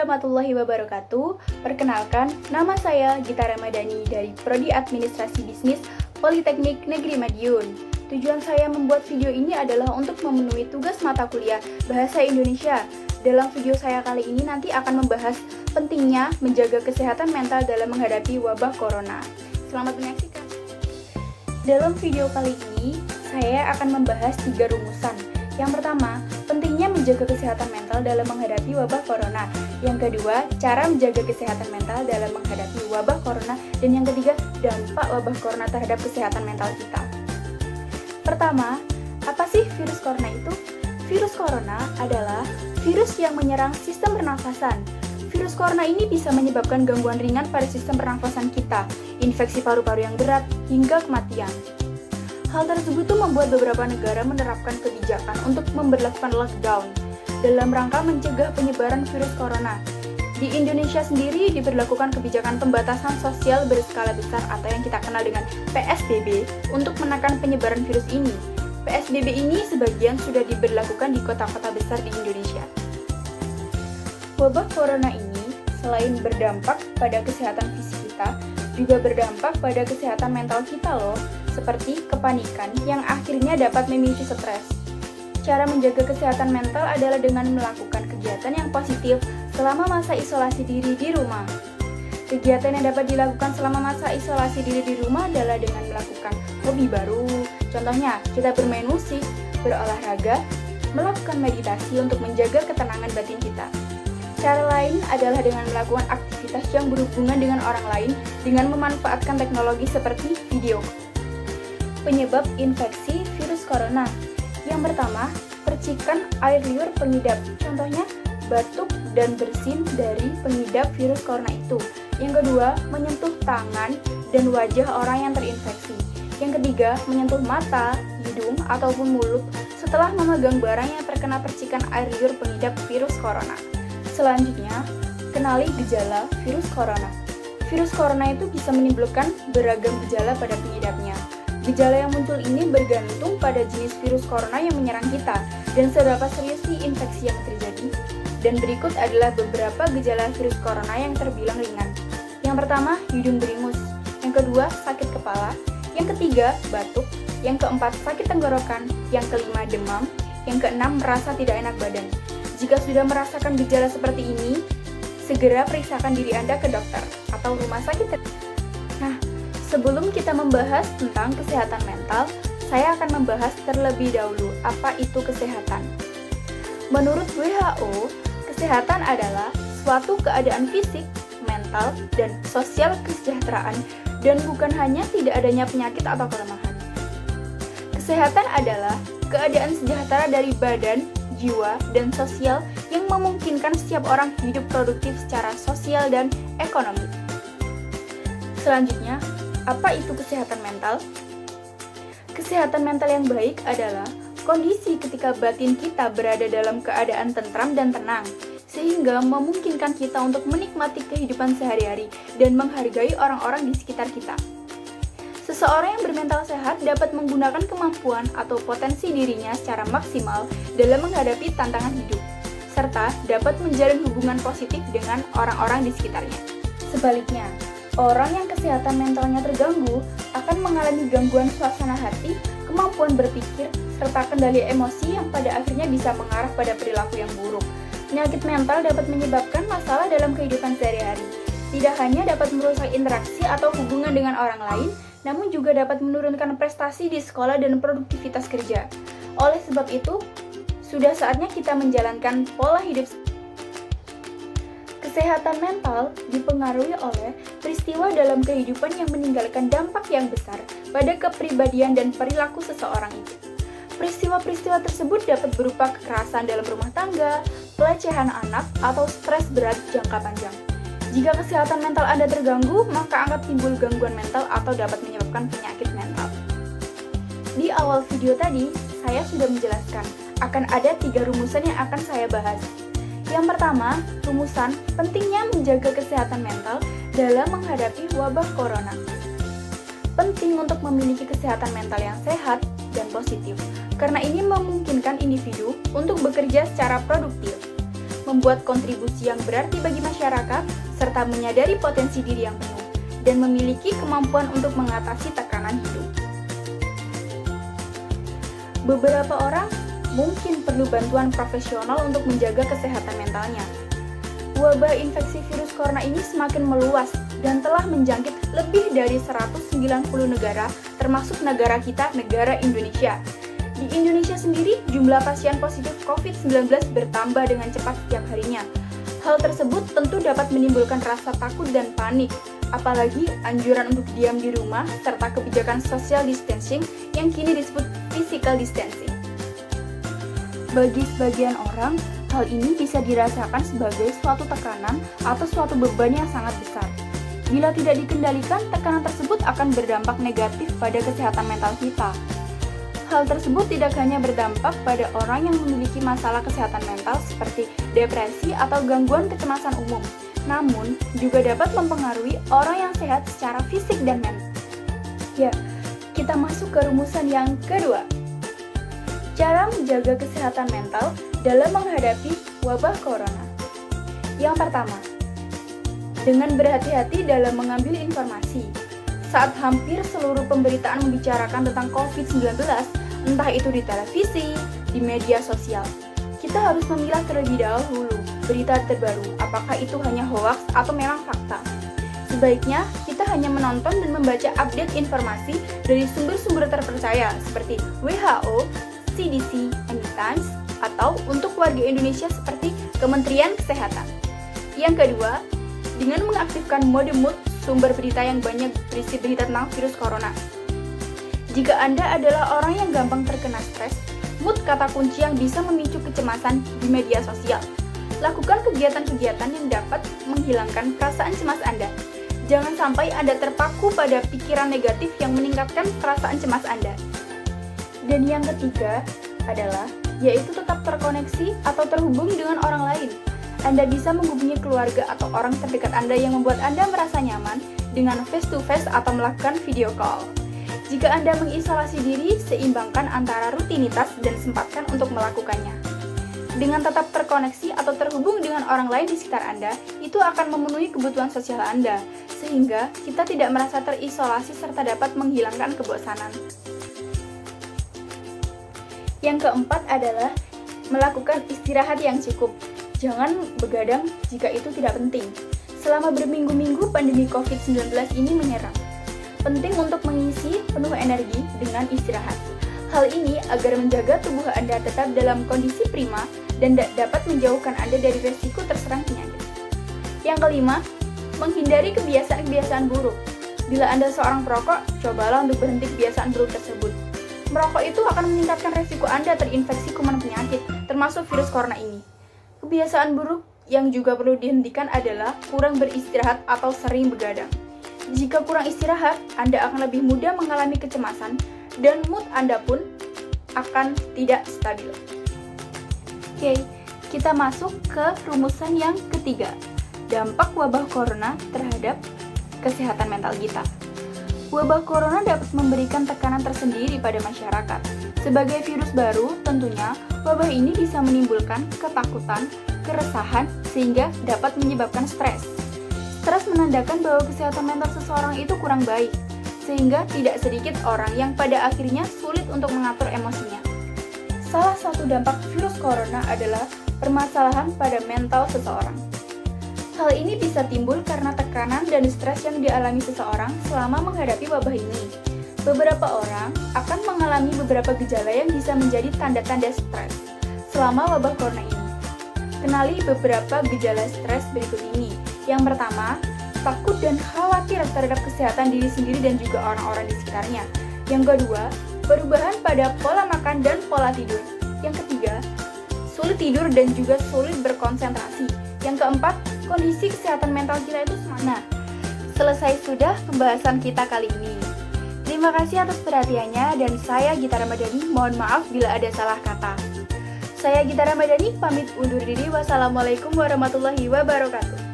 warahmatullahi wabarakatuh. Perkenalkan, nama saya Gita Ramadhani dari Prodi Administrasi Bisnis Politeknik Negeri Madiun. Tujuan saya membuat video ini adalah untuk memenuhi tugas mata kuliah Bahasa Indonesia. Dalam video saya kali ini nanti akan membahas pentingnya menjaga kesehatan mental dalam menghadapi wabah corona. Selamat menyaksikan. Dalam video kali ini, saya akan membahas 3 rumusan. Yang pertama, pentingnya menjaga kesehatan mental dalam menghadapi wabah corona. Yang kedua, cara menjaga kesehatan mental dalam menghadapi wabah corona. Dan yang ketiga, dampak wabah corona terhadap kesehatan mental kita. Pertama, apa sih virus corona itu? Virus corona adalah virus yang menyerang sistem pernafasan. Virus corona ini bisa menyebabkan gangguan ringan pada sistem pernafasan kita, infeksi paru-paru yang berat, hingga kematian. Hal tersebut membuat beberapa negara menerapkan kebijakan untuk memberlakukan lockdown dalam rangka mencegah penyebaran virus corona. Di Indonesia sendiri diberlakukan kebijakan pembatasan sosial berskala besar atau yang kita kenal dengan PSBB untuk menekan penyebaran virus ini. PSBB ini sebagian sudah diberlakukan di kota-kota besar di Indonesia. Wabah corona ini selain berdampak pada kesehatan fisik kita, juga berdampak pada kesehatan mental kita loh, seperti kepanikan yang akhirnya dapat memicu stres. Cara menjaga kesehatan mental adalah dengan melakukan kegiatan yang positif selama masa isolasi diri di rumah. Kegiatan yang dapat dilakukan selama masa isolasi diri di rumah adalah dengan melakukan hobi baru. Contohnya, kita bermain musik, berolahraga, melakukan meditasi untuk menjaga ketenangan batin kita. Cara lain adalah dengan melakukan aktivitas yang berhubungan dengan orang lain dengan memanfaatkan teknologi seperti video. Penyebab infeksi virus corona. Yang pertama, percikan air liur pengidap. Contohnya, batuk dan bersin dari pengidap virus corona itu. Yang kedua, menyentuh tangan dan wajah orang yang terinfeksi. Yang ketiga, menyentuh mata, hidung, ataupun mulut setelah memegang barang yang terkena percikan air liur pengidap virus corona. Selanjutnya, kenali gejala virus corona. Virus corona itu bisa menimbulkan beragam gejala pada pengidapnya. Gejala yang muncul ini bergantung pada jenis virus corona yang menyerang kita dan seberapa serius infeksi yang terjadi. Dan berikut adalah beberapa gejala virus corona yang terbilang ringan. Yang pertama, hidung beringus. Yang kedua, sakit kepala. Yang ketiga, batuk. Yang keempat, sakit tenggorokan. Yang kelima, demam. Yang keenam, merasa tidak enak badan. Jika sudah merasakan gejala seperti ini, segera periksakan diri Anda ke dokter atau rumah sakit. Nah, sebelum kita membahas tentang kesehatan mental, saya akan membahas terlebih dahulu apa itu kesehatan. Menurut WHO, kesehatan adalah suatu keadaan fisik, mental, dan sosial kesejahteraan dan bukan hanya tidak adanya penyakit atau kelemahan. Kesehatan adalah keadaan sejahtera dari badan, jiwa, dan sosial yang memungkinkan setiap orang hidup produktif secara sosial dan ekonomi. Selanjutnya, apa itu kesehatan mental? Kesehatan mental yang baik adalah kondisi ketika batin kita berada dalam keadaan tentram dan tenang, sehingga memungkinkan kita untuk menikmati kehidupan sehari-hari dan menghargai orang-orang di sekitar kita. Seseorang yang bermental sehat dapat menggunakan kemampuan atau potensi dirinya secara maksimal dalam menghadapi tantangan hidup, serta dapat menjalin hubungan positif dengan orang-orang di sekitarnya. Sebaliknya, orang yang kesehatan mentalnya terganggu akan mengalami gangguan suasana hati, kemampuan berpikir, serta kendali emosi yang pada akhirnya bisa mengarah pada perilaku yang buruk. Penyakit mental dapat menyebabkan masalah dalam kehidupan sehari-hari. Tidak hanya dapat merusak interaksi atau hubungan dengan orang lain, namun juga dapat menurunkan prestasi di sekolah dan produktivitas kerja. Oleh sebab itu, sudah saatnya kita menjalankan pola hidup. Kesehatan mental dipengaruhi oleh peristiwa dalam kehidupan yang meninggalkan dampak yang besar pada kepribadian dan perilaku seseorang itu. Peristiwa-peristiwa tersebut dapat berupa kekerasan dalam rumah tangga, pelecehan anak, atau stres berat jangka panjang. Jika kesehatan mental Anda terganggu, maka akan timbul gangguan mental atau dapat menyebabkan penyakit mental. Di awal video tadi, saya sudah menjelaskan akan ada 3 rumusan yang akan saya bahas. Yang pertama, rumusan pentingnya menjaga kesehatan mental dalam menghadapi wabah corona. Penting untuk memiliki kesehatan mental yang sehat dan positif, karena ini memungkinkan individu untuk bekerja secara produktif. membuat kontribusi yang berarti bagi masyarakat, serta menyadari potensi diri yang penuh, dan memiliki kemampuan untuk mengatasi tekanan hidup. Beberapa orang mungkin perlu bantuan profesional untuk menjaga kesehatan mentalnya. Wabah infeksi virus corona ini semakin meluas dan telah menjangkit lebih dari 190 negara, termasuk negara kita, negara Indonesia. Di Indonesia sendiri, jumlah pasien positif COVID-19 bertambah dengan cepat setiap harinya. Hal tersebut tentu dapat menimbulkan rasa takut dan panik, apalagi anjuran untuk diam di rumah serta kebijakan social distancing yang kini disebut physical distancing. Bagi sebagian orang, hal ini bisa dirasakan sebagai suatu tekanan atau suatu beban yang sangat besar. Bila tidak dikendalikan, tekanan tersebut akan berdampak negatif pada kesehatan mental kita. Hal tersebut tidak hanya berdampak pada orang yang memiliki masalah kesehatan mental seperti depresi atau gangguan kecemasan umum, namun juga dapat mempengaruhi orang yang sehat secara fisik dan mental. Ya, kita masuk ke rumusan yang kedua. Cara menjaga kesehatan mental dalam menghadapi wabah corona. Yang pertama, dengan berhati-hati dalam mengambil informasi. Saat hampir seluruh pemberitaan membicarakan tentang COVID-19, entah itu di televisi, di media sosial, kita harus memilah terlebih dahulu berita terbaru, apakah itu hanya hoaks atau memang fakta. Sebaiknya, kita hanya menonton dan membaca update informasi dari sumber-sumber terpercaya seperti WHO, CDC, Anytimes, atau untuk warga Indonesia seperti Kementerian Kesehatan. Yang kedua, dengan mengaktifkan mode mood sumber berita yang banyak berisi berita tentang virus corona. Jika Anda adalah orang yang gampang terkena stres, mood kata kunci yang bisa memicu kecemasan di media sosial. Lakukan kegiatan-kegiatan yang dapat menghilangkan perasaan cemas Anda. Jangan sampai Anda terpaku pada pikiran negatif yang meningkatkan perasaan cemas Anda. Dan yang ketiga adalah yaitu tetap terkoneksi atau terhubung dengan orang lain. Anda bisa menghubungi keluarga atau orang terdekat Anda yang membuat Anda merasa nyaman dengan face-to-face atau melakukan video call. Jika Anda mengisolasi diri, seimbangkan antara rutinitas dan sempatkan untuk melakukannya. Dengan tetap terkoneksi atau terhubung dengan orang lain di sekitar Anda, itu akan memenuhi kebutuhan sosial Anda, sehingga kita tidak merasa terisolasi serta dapat menghilangkan kebosanan. Yang keempat adalah melakukan istirahat yang cukup. Jangan begadang jika itu tidak penting. Selama berminggu-minggu pandemi COVID-19 ini menyerang, penting untuk mengisi penuh energi dengan istirahat. Hal ini agar menjaga tubuh Anda tetap dalam kondisi prima dan dapat menjauhkan Anda dari resiko terserang penyakit. Yang kelima, menghindari kebiasaan-kebiasaan buruk. Bila Anda seorang perokok, cobalah untuk berhenti kebiasaan buruk tersebut. Merokok itu akan meningkatkan resiko Anda terinfeksi kuman penyakit, termasuk virus corona ini. Kebiasaan buruk yang juga perlu dihentikan adalah kurang beristirahat atau sering begadang. Jika kurang istirahat, Anda akan lebih mudah mengalami kecemasan dan mood Anda pun akan tidak stabil. Oke, kita masuk ke rumusan yang ketiga. Dampak wabah corona terhadap kesehatan mental kita. Wabah corona dapat memberikan tekanan tersendiri pada masyarakat. Sebagai virus baru, tentunya wabah ini bisa menimbulkan ketakutan, keresahan, sehingga dapat menyebabkan stres. Stres menandakan bahwa kesehatan mental seseorang itu kurang baik, sehingga tidak sedikit orang yang pada akhirnya sulit untuk mengatur emosinya. Salah satu dampak virus corona adalah permasalahan pada mental seseorang. Hal ini bisa timbul karena tekanan dan stres yang dialami seseorang selama menghadapi wabah ini. Beberapa orang akan mengalami beberapa gejala yang bisa menjadi tanda-tanda stres selama wabah corona ini. Kenali beberapa gejala stres berikut ini. Yang pertama, takut dan khawatir terhadap kesehatan diri sendiri dan juga orang-orang di sekitarnya. Yang kedua, perubahan pada pola makan dan pola tidur. Yang ketiga, sulit tidur dan juga sulit berkonsentrasi. Yang keempat, kondisi kesehatan mental kita itu semakin. Selesai sudah pembahasan kita kali ini. Terima kasih atas perhatiannya dan saya Gita Ramadhani, mohon maaf bila ada salah kata. Saya Gita Ramadhani, pamit undur diri. Wassalamualaikum warahmatullahi wabarakatuh.